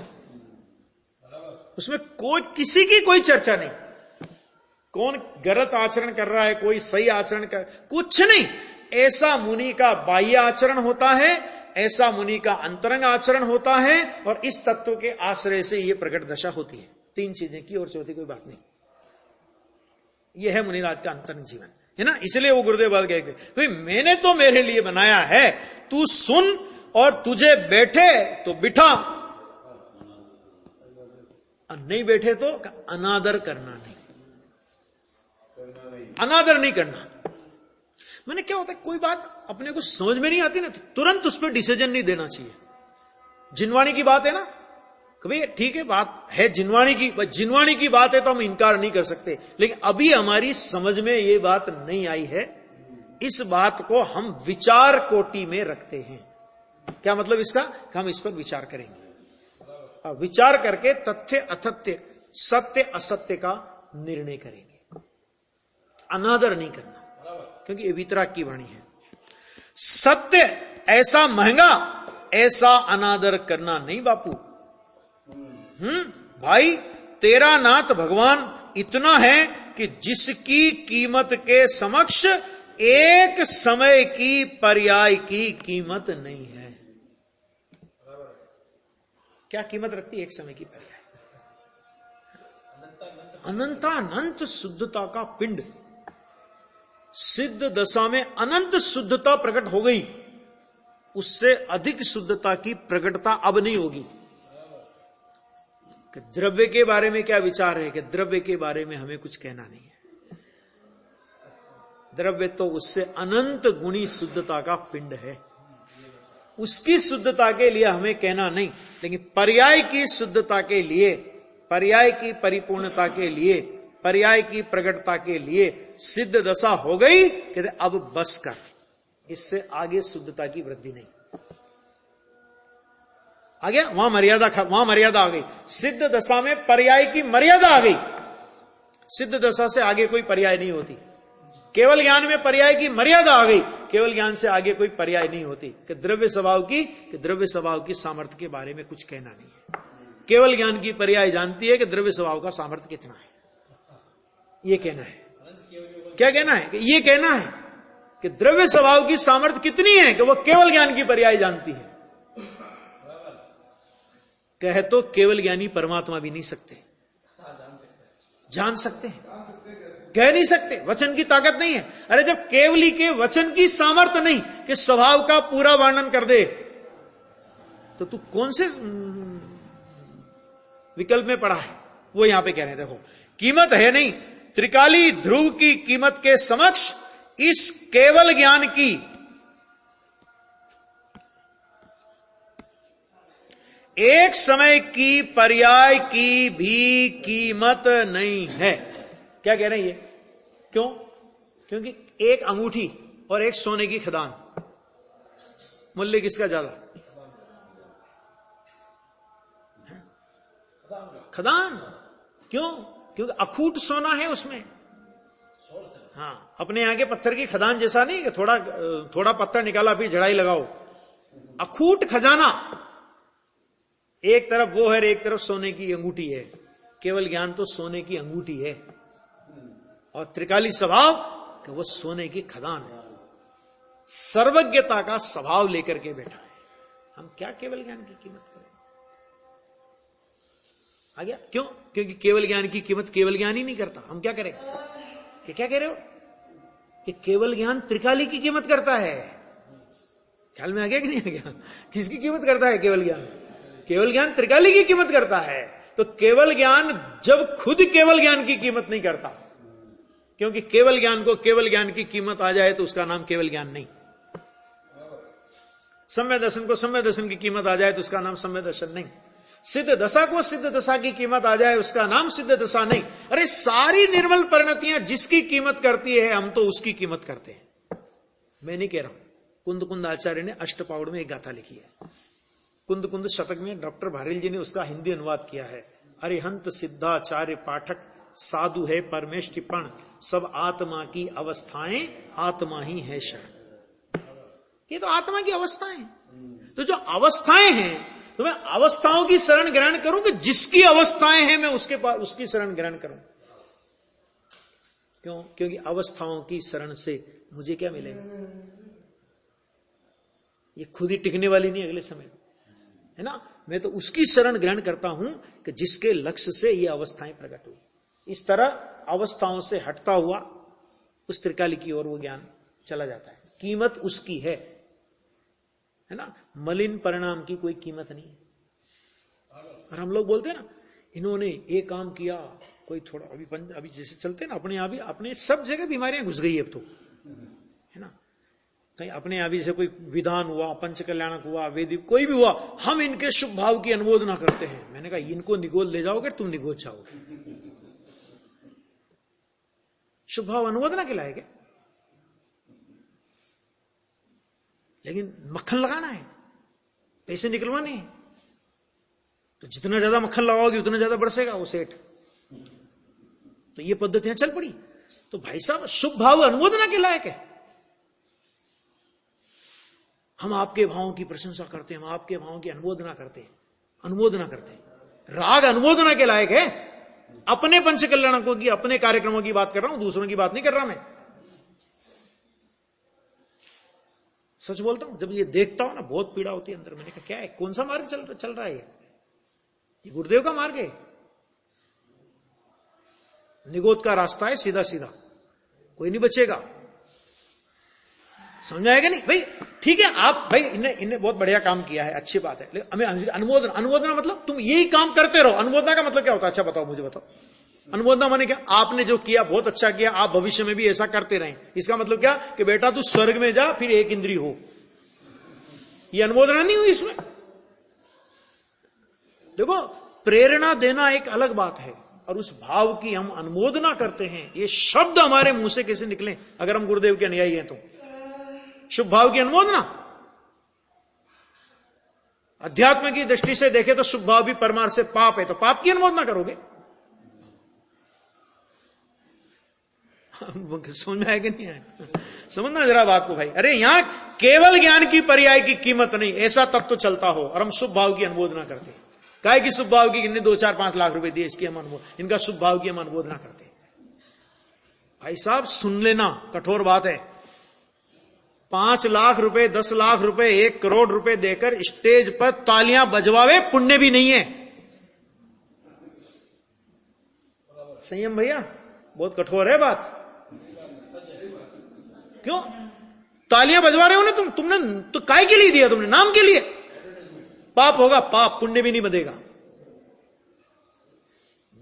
उसमें किसी की कोई चर्चा नहीं, कौन गलत आचरण कर रहा है, कोई सही आचरण कर, कुछ नहीं। ऐसा मुनि का बाह्य आचरण होता है, ऐसा मुनि का अंतरंग आचरण होता है, और इस तत्व के आश्रय से यह प्रकट दशा होती है। 3 चीजें की और चौथी कोई बात नहीं। यह है मुनिराज का अंतरंग जीवन, है ना। इसलिए वो गुरुदेव बात कहे भाई मैंने तो मेरे लिए बनाया है, तू सुन, और तुझे बैठे तो बिठा, और नहीं बैठे तो अनादर करना नहीं, अनादर नहीं करना। मैंने क्या होता है, कोई बात अपने को समझ में नहीं आती ना, तो तुरंत उस पर डिसीजन नहीं देना चाहिए। जिनवाणी की बात है ना, कभी ठीक है बात है जिनवाणी की बात है तो हम इनकार नहीं कर सकते, लेकिन अभी हमारी समझ में ये बात नहीं आई है, इस बात को हम विचार कोटि में रखते हैं। क्या मतलब इसका? हम इस पर विचार करेंगे, विचार करके तथ्य अतथ्य, सत्य असत्य का निर्णय करेंगे। अनादर नहीं करना, क्योंकि ये वितराग की वाणी है। सत्य ऐसा महंगा, ऐसा अनादर करना नहीं बापू। भाई तेरा नाथ भगवान इतना है कि जिसकी कीमत के समक्ष एक समय की पर्याय की कीमत नहीं है। क्या कीमत रखती है एक समय की पर्याय? अनंतानंत शुद्धता का पिंड। सिद्ध दशा में अनंत शुद्धता प्रकट हो गई, उससे अधिक शुद्धता की प्रकटता अब नहीं होगी। कि द्रव्य के बारे में क्या विचार है? कि द्रव्य के बारे में हमें कुछ कहना नहीं है। द्रव्य तो उससे अनंत गुणी शुद्धता का पिंड है, उसकी शुद्धता के लिए हमें कहना नहीं। लेकिन पर्याय की शुद्धता के लिए, पर्याय की परिपूर्णता के लिए, पर्याय की प्रकटता के लिए सिद्ध दशा हो गई कि अब बस कर, इससे आगे शुद्धता की वृद्धि नहीं। आ गया वहां मर्यादा आ गई। सिद्ध दशा में पर्याय की मर्यादा आ गई। सिद्ध दशा से आगे कोई पर्याय नहीं होती। केवल ज्ञान में पर्याय की मर्यादा आ गई, केवल ज्ञान से आगे कोई पर्याय नहीं होती। कि द्रव्य स्वभाव की सामर्थ्य के बारे में कुछ कहना नहीं है। केवल ज्ञान की पर्याय जानती है कि द्रव्य स्वभाव का सामर्थ्य कितना है, ये कहना है। क्या कहना है? कि ये कहना है कि द्रव्य स्वभाव की सामर्थ्य कितनी है कि वह केवल ज्ञान की पर्याय जानती है। कहे तो केवल ज्ञानी परमात्मा भी नहीं सकते, जान सकते हैं, कह नहीं सकते, वचन की ताकत नहीं है। अरे जब केवली के वचन की सामर्थ्य नहीं कि स्वभाव का पूरा वर्णन कर दे, तो तू कौन से विकल्प में पड़ा है? वो यहां पे कह रहे हैं, देखो कीमत है नहीं। त्रिकाली ध्रुव की कीमत के समक्ष इस केवल ज्ञान की एक समय की पर्याय की भी कीमत नहीं है। क्या कह रहे हैं ये? क्यों? क्योंकि एक अंगूठी और एक सोने की खदान, मूल्य किसका ज्यादा? खदान। क्यों? क्योंकि अखूट सोना है उसमें। हाँ, अपने यहां के पत्थर की खदान जैसा नहीं कि थोड़ा पत्थर निकाला फिर जड़ाई लगाओ। अखूट खजाना, एक तरफ वो है, एक तरफ सोने की अंगूठी है। केवल ज्ञान तो सोने की अंगूठी है, और त्रिकाली स्वभाव कि वो सोने की खदान है। सर्वज्ञता का स्वभाव लेकर के बैठा है। हम क्या केवल ज्ञान की कीमत करें? आ गया? क्यों? क्योंकि केवल ज्ञान की कीमत केवल ज्ञान ही नहीं करता। हम क्या करें? कि क्या कह रहे हो? कि केवल ज्ञान त्रिकाली की कीमत करता है। ख्याल में आ गया कि नहीं आ गया? किसकी कीमत करता है केवल ज्ञान? केवल ज्ञान त्रिकाली की कीमत करता है। तो केवल ज्ञान जब खुद केवल ज्ञान की कीमत नहीं करता, क्योंकि केवल ज्ञान को केवल ज्ञान की कीमत आ जाए तो उसका नाम केवल ज्ञान नहीं। सम्यक दर्शन को सम्यक दर्शन की कीमत आ जाए तो उसका नाम सम्यक दर्शन नहीं। सिद्ध दशा को सिद्ध दशा की कीमत आ जाए उसका नाम सिद्ध दशा नहीं। अरे सारी निर्मल परिणतियां जिसकी कीमत करती है, हम तो उसकी कीमत करते हैं। मैं नहीं कह रहा हूं, कुंद कुंद आचार्य ने अष्टपाउड़ में एक गाथा लिखी है। कुंद कुंद शतक में डॉक्टर भारेल जी ने उसका हिंदी अनुवाद किया है। अरिहंत सिद्धाचार्य पाठक साधु है परमेश टिप्पण, सब आत्मा की अवस्थाएं आत्मा ही है शरण। ये तो आत्मा की अवस्थाएं। तो जो अवस्थाएं हैं, तो मैं अवस्थाओं की शरण ग्रहण करूं कि जिसकी अवस्थाएं हैं मैं उसके पास उसकी शरण ग्रहण करूं। क्यों? क्योंकि अवस्थाओं की शरण से मुझे क्या मिलेगा? ये खुद ही टिकने वाली नहीं अगले समय, है ना। मैं तो उसकी शरण ग्रहण करता हूं कि जिसके लक्ष्य से ये अवस्थाएं प्रकट हुई। इस तरह अवस्थाओं से हटता हुआ उस त्रिकाली की ओर वो ज्ञान चला जाता है। कीमत उसकी है ना। मलिन परिणाम की कोई कीमत नहीं है। और हम लोग बोलते हैं ना, इन्होंने ये काम किया, कोई थोड़ा अभी जैसे चलते हैं ना, अपने आप ही अपने सब जगह बीमारियां घुस गई अब तो, है ना। कहीं अपने यहाँ भी जैसे कोई विधान हुआ, पंच कल्याणक हुआ, वेदिक कोई भी हुआ, हम इनके शुभ भाव की अनुमोदना करते हैं। मैंने कहा इनको निगोद ले जाओगे, तुम निगोद जाओगे। शुभ भाव अनुमोदना के लायक है, लेकिन मक्खन लगाना है, पैसे निकलवाने हैं। तो जितना ज्यादा मक्खन लगाओगे उतना ज्यादा बरसेगा वो सेठ। तो ये पद्धतियां चल पड़ी। तो भाई साहब, शुभ भाव अनुमोदना के लायक है। हम आपके भावों की प्रशंसा करते हैं, हम आपके भावों की अनुमोदना करते हैं। राग अनुमोदना के लायक है। अपने पंच कल्याणकों की, अपने कार्यक्रमों की बात कर रहा हूं, दूसरों की बात नहीं कर रहा मैं। सच बोलता हूं, जब ये देखता हूं ना बहुत पीड़ा होती है अंदर। मैंने कहा क्या है, कौन सा मार्ग चल रहा है ये गुरुदेव का मार्ग है, निगोद का रास्ता है, सीधा सीधा, कोई नहीं बचेगा। समझाएगा नहीं भाई, ठीक है आप भाई, इन्हें बहुत बढ़िया काम किया है, अच्छी बात है, लेकिन हमें अनुमोदना मतलब तुम यही काम करते रहो। अनुमोदना का मतलब क्या होता है, अच्छा बताओ, मुझे बताओ। अनुमोदना माने क्या, आपने जो किया बहुत अच्छा किया, आप भविष्य में भी ऐसा करते रहें। इसका मतलब क्या कि बेटा तू स्वर्ग में जा, फिर एक इंद्री हो। ये अनुमोदना नहीं हुई इसमें। देखो, प्रेरणा देना एक अलग बात है, और उस भाव की हम अनुमोदना करते हैं। ये शब्द हमारे मुंह से कैसे निकले अगर हम गुरुदेव के अनुयायी हैं तो? शुभ भाव की अनुमोदना। अध्यात्म की दृष्टि से देखें तो शुभ भाव भी परमार्थ से पाप है, तो पाप की अनुमोदना करोगे। समझ में आएगा नहीं आएगा? समझना जरा बात को भाई। अरे यहां केवल ज्ञान की पर्याय की कीमत नहीं, ऐसा तब तो चलता हो, और हम शुभ भाव की अनुमोदना करते हैं। काहे की शुभ भाव की, इन्हें 2-4-5 लाख रुपए दिए, इसकी हम इनका शुभ भाव की हम अनुमोदना करते हैं। भाई साहब सुन लेना, कठोर बात है। 5 लाख रुपए, 10 लाख रुपए, 1 करोड़ रुपए देकर स्टेज पर तालियां बजवावे पुण्य भी नहीं है। संयम भैया, बहुत कठोर है बात। क्यों तालियां बजवा रहे हो ना तुमने तो काय के लिए दिया, तुमने नाम के लिए। पाप होगा, पाप, पुण्य भी नहीं बधेगा।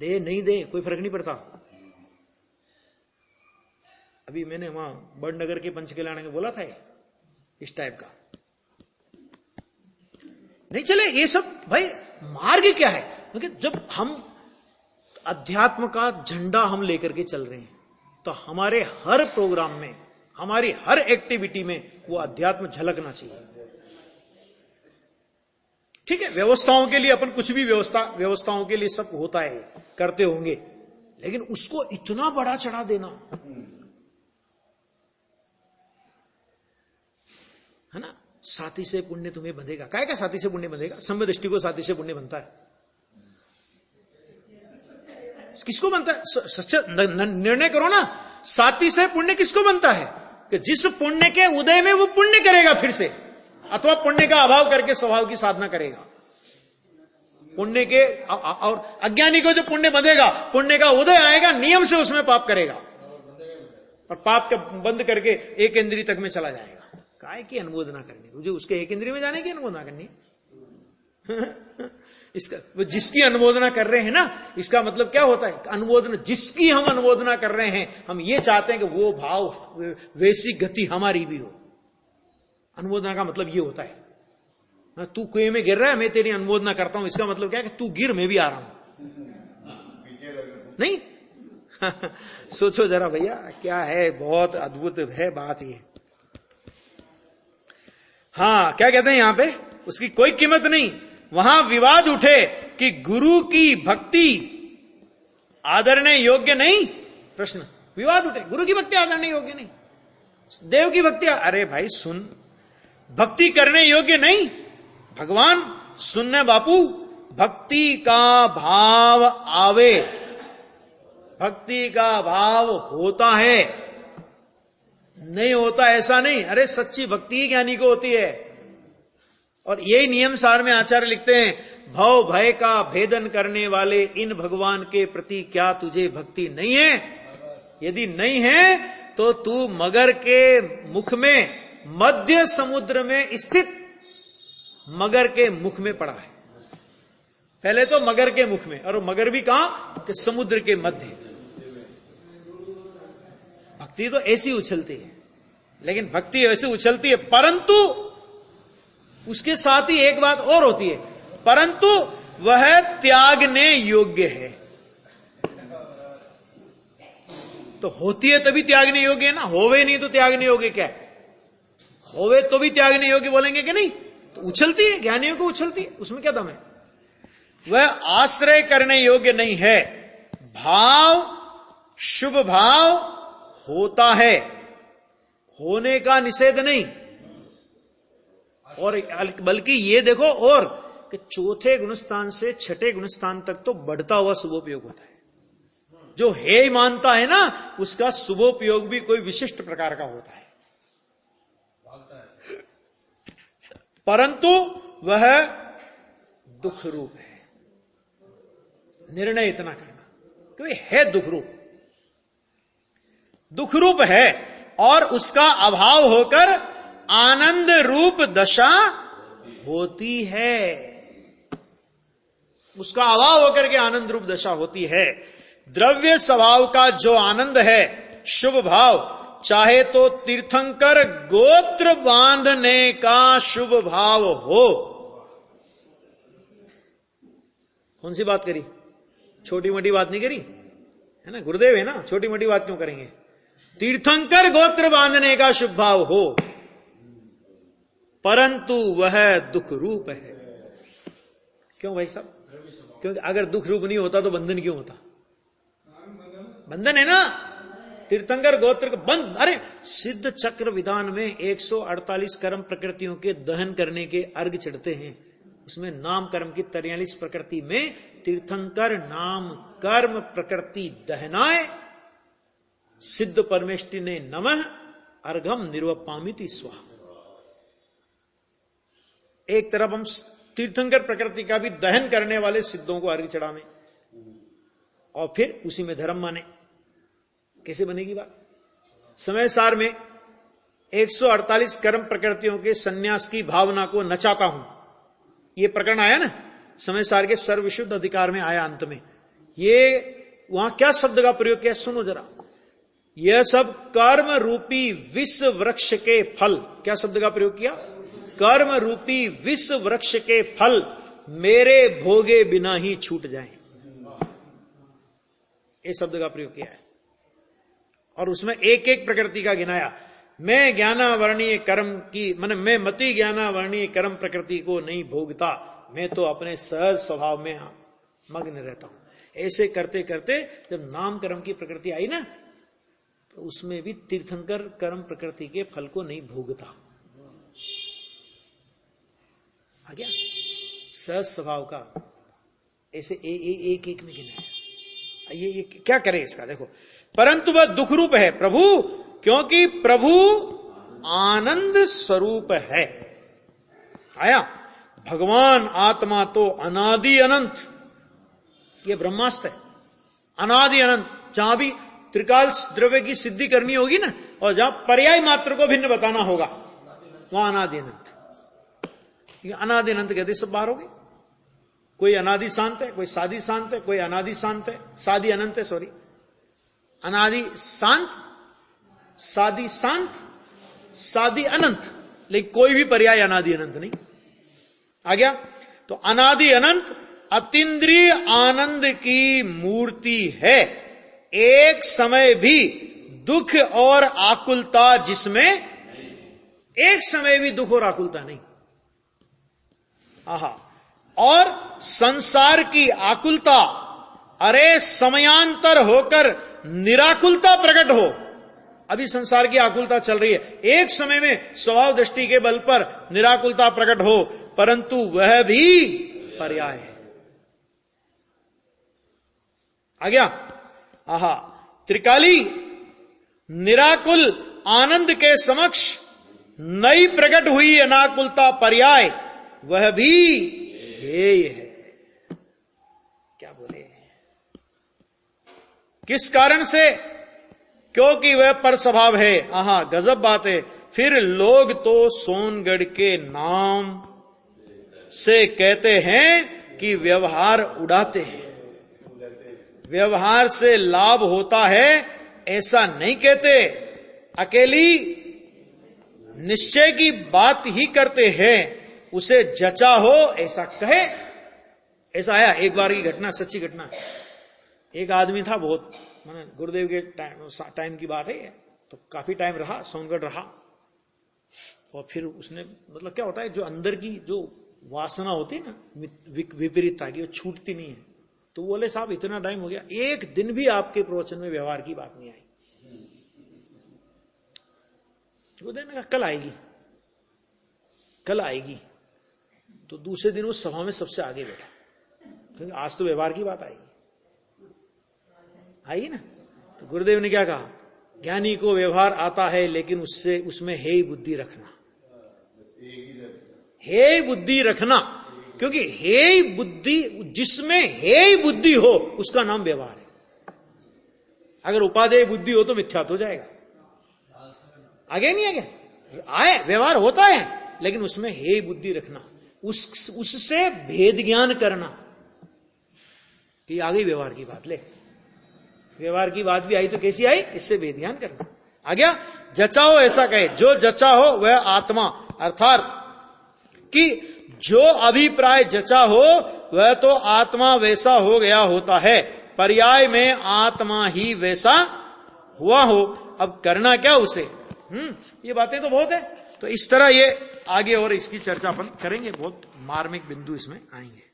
दे नहीं दे कोई फर्क नहीं पड़ता। अभी मैंने वहां बड़नगर के पंच कल्याण में बोला था इस टाइप का नहीं चले ये सब। भाई मार्ग क्या है, क्योंकि जब हम अध्यात्म का झंडा हम लेकर के चल रहे हैं तो हमारे हर प्रोग्राम में, हमारी हर एक्टिविटी में वो अध्यात्म झलकना चाहिए। ठीक है, व्यवस्थाओं के लिए अपन कुछ भी व्यवस्थाओं के लिए सब होता है, करते होंगे, लेकिन उसको इतना बड़ा चढ़ा देना है ना। साथी से पुण्य तुम्हें बंधेगा। काय का साथी से पुण्य बंधेगा? सम्य दृष्टि को साथी से पुण्य बनता है। किसको बनता है? सच्चा निर्णय करो ना, साथी से पुण्य किसको बनता है? कि जिस पुण्य के उदय में वो पुण्य करेगा फिर से, अथवा पुण्य का अभाव करके स्वभाव की साधना करेगा। पुण्य के और अज्ञानी को जो पुण्य बंधेगा, पुण्य का उदय आएगा, नियम से उसमें पाप करेगा और पाप का बंद करके एक इंद्रिय तक में चला जाएगा। काय की अनुमोदना करनी, तुझे उसके एक इंद्रिय में जाने की अनुमोदना करनी इसका वो जिसकी अनुमोदना कर रहे हैं ना, इसका मतलब क्या होता है? अनुमोदना, जिसकी हम अनुमोदना कर रहे हैं, हम ये चाहते हैं कि वो भाव, वैसी गति हमारी भी हो। अनुमोदना का मतलब ये होता है, तू कुएं में गिर रहा है, मैं तेरी अनुमोदना करता हूं, इसका मतलब क्या है कि तू गिर, मैं भी आ रहा हूं। नहीं सोचो जरा भैया, क्या है, बहुत अद्भुत है बात ये। हाँ, क्या कहते हैं यहां पे, उसकी कोई कीमत नहीं। वहां विवाद उठे कि गुरु की भक्ति आदरणीय योग्य नहीं, प्रश्न विवाद उठे, गुरु की भक्ति आदरणीय योग्य नहीं, देव की भक्ति, अरे भाई सुन, भक्ति करने योग्य नहीं। भगवान सुनने बापू, भक्ति का भाव आवे, भक्ति का भाव होता है, नहीं होता ऐसा नहीं। अरे सच्ची भक्ति ही ज्ञानी को होती है। और यही नियम सार में आचार्य लिखते हैं, भव भय का भेदन करने वाले इन भगवान के प्रति क्या तुझे भक्ति नहीं है? यदि नहीं है तो तू मगर के मुख में, मध्य समुद्र में स्थित मगर के मुख में पड़ा है। पहले तो मगर के मुख में, और मगर भी कहां? कि समुद्र के मध्य। भक्ति तो ऐसी उछलती है, लेकिन भक्ति ऐसे उछलती है, परंतु उसके साथ ही एक बात और होती है, परंतु वह त्यागने योग्य है। तो होती है तभी त्यागने योग्य है ना, होवे नहीं तो त्यागने योग्य क्या है? होवे तो भी त्यागने योग्य बोलेंगे कि नहीं? तो उछलती है, ज्ञानियों को उछलती है, उसमें क्या दम है? वह आश्रय करने योग्य नहीं है। भाव, शुभ भाव होता है, होने का निषेध नहीं। और बल्कि ये देखो, और कि चौथे गुणस्थान से छठे गुणस्थान तक तो बढ़ता हुआ शुभोपयोग होता है। जो है ही मानता है ना, उसका शुभोपयोग भी कोई विशिष्ट प्रकार का होता है, परंतु वह दुख रूप है। निर्णय इतना करना कि है दुख रूप है, और उसका अभाव होकर आनंद रूप दशा होती है। उसका अभाव होकर के आनंद रूप दशा होती है। द्रव्य स्वभाव का जो आनंद है, शुभ भाव, चाहे तो तीर्थंकर गोत्र बांधने का शुभ भाव हो। कौन सी बात करी? छोटी मोटी बात नहीं करी है ना, गुरुदेव है ना, छोटी मोटी बात क्यों करेंगे? तीर्थंकर गोत्र बांधने का शुभ भाव हो, परंतु वह दुख रूप है। क्यों भाई साहब? क्योंकि अगर दुख रूप नहीं होता तो बंधन क्यों होता? बंधन है ना, तीर्थंकर गोत्र का बंध। अरे सिद्ध चक्र विधान में 148 कर्म प्रकृतियों के दहन करने के अर्घ चढ़ते हैं, उसमें नाम कर्म की 43 प्रकृति में तीर्थंकर नाम कर्म प्रकृति दहनाए सिद्ध परमेष्टि ने नमः अर्घम निर्वपामिति स्वाहा। एक तरफ हम तीर्थंकर प्रकृति का भी दहन करने वाले सिद्धों को अर्घ चढ़ावे और फिर उसी में धर्म माने। कैसे बनेगी बात? समय सार में 148 कर्म प्रकृतियों के सन्यास की भावना को नचाता हूं, ये प्रकरण आया ना समय सार के सर्वविशुद्ध अधिकार में आया। अंत में ये वहां क्या शब्द का प्रयोग किया सुनो जरा। यह सब कर्म रूपी विश्व वृक्ष के फल, क्या शब्द का प्रयोग किया? कर्म रूपी विश्व वृक्ष के फल मेरे भोगे बिना ही छूट जाएं, इस शब्द का प्रयोग किया है। और उसमें एक एक प्रकृति का गिनाया। मैं ज्ञानावर्णीय कर्म की मैं मति ज्ञानावर्णीय कर्म प्रकृति को नहीं भोगता, मैं तो अपने सहज स्वभाव में मग्न रहता हूं। ऐसे करते करते जब नाम कर्म की प्रकृति आई ना, तो उसमें भी तीर्थंकर कर्म प्रकृति के फल को नहीं भोगता। आ गया सहज स्वभाव का। ऐसे एक एक में गिनाया। ये क्या करे इसका? देखो, परंतु वह दुख रूप है प्रभु, क्योंकि प्रभु आनंद स्वरूप है। आया भगवान आत्मा तो अनादि अनंत, ये ब्रह्मास्त्र है। अनादि अनंत, जहां भी त्रिकाल द्रव्य की सिद्धि करनी होगी ना, और जहां पर्याय मात्र को भिन्न बताना होगा, वहां अनादि अनंत। अनादि अनंत कहते सब बाहर हो गए। कोई अनादि शांत है, कोई सादि शांत है, कोई अनादि शांत है, सादि अनंत है, सॉरी अनादि शांत, सादि शांत, सादि अनंत, लेकिन कोई भी पर्याय अनादि अनंत नहीं। आ गया? तो अनादि अनंत अतीन्द्रिय आनंद की मूर्ति है। एक समय भी दुख और आकुलता जिसमें, एक समय भी दुख और आकुलता नहीं। आहा, और संसार की आकुलता, अरे समयांतर होकर निराकुलता प्रकट हो। अभी संसार की आकुलता चल रही है, एक समय में स्वभाव दृष्टि के बल पर निराकुलता प्रकट हो, परंतु वह भी पर्याय है। आ गया? आहा, त्रिकाली निराकुल आनंद के समक्ष नई प्रकट हुई अनाकुलता पर्याय, वह भी हेय है। क्या बोले? किस कारण से? क्योंकि वह पर स्वभाव है। आहा, गजब बात है। फिर लोग तो सोनगढ़ के नाम से कहते हैं कि व्यवहार उड़ाते हैं, व्यवहार से लाभ होता है, ऐसा नहीं कहते। अकेली निश्चय की बात ही करते हैं, उसे जचा हो ऐसा कहे। ऐसा आया एक बार की घटना, सच्ची घटना। एक आदमी था, बहुत माने गुरुदेव के टाइम की बात है, तो काफी टाइम रहा, सोनगढ़ रहा। और फिर उसने मतलब क्या होता है, जो अंदर की जो वासना होती है ना विपरीतता की, वो छूटती नहीं है। तो बोले साहब इतना टाइम हो गया, एक दिन भी आपके प्रवचन में व्यवहार की बात नहीं आई। गुरुदेव ने कहा कल आएगी, कल आएगी। तो दूसरे दिन वो सभा में सबसे आगे बैठा, क्योंकि आज तो व्यवहार की बात आएगी। आई ना। तो गुरुदेव ने क्या कहा, ज्ञानी को व्यवहार आता है लेकिन उसमें हे बुद्धि रखना, हे बुद्धि रखना, क्योंकि हे बुद्धि, जिसमें हे बुद्धि हो उसका नाम व्यवहार है। अगर उपादेय बुद्धि हो तो मिथ्या तो जाएगा, आगे नहीं आगे आए, व्यवहार होता है लेकिन उसमें हे बुद्धि रखना, उससे भेद ज्ञान करना। कि आ गई व्यवहार की बात, ले व्यवहार की बात भी आई तो कैसी आई, इससे भेद ज्ञान करना आ गया। जचा हो ऐसा कहे, जो जचा हो वह आत्मा, अर्थात कि जो अभिप्राय जचा हो वह तो आत्मा वैसा हो गया होता है, पर्याय में आत्मा ही वैसा हुआ हो, अब करना क्या उसे। ये बातें तो बहुत है। तो इस तरह ये आगे और इसकी चर्चा अपन करेंगे, बहुत मार्मिक बिंदु इसमें आएंगे।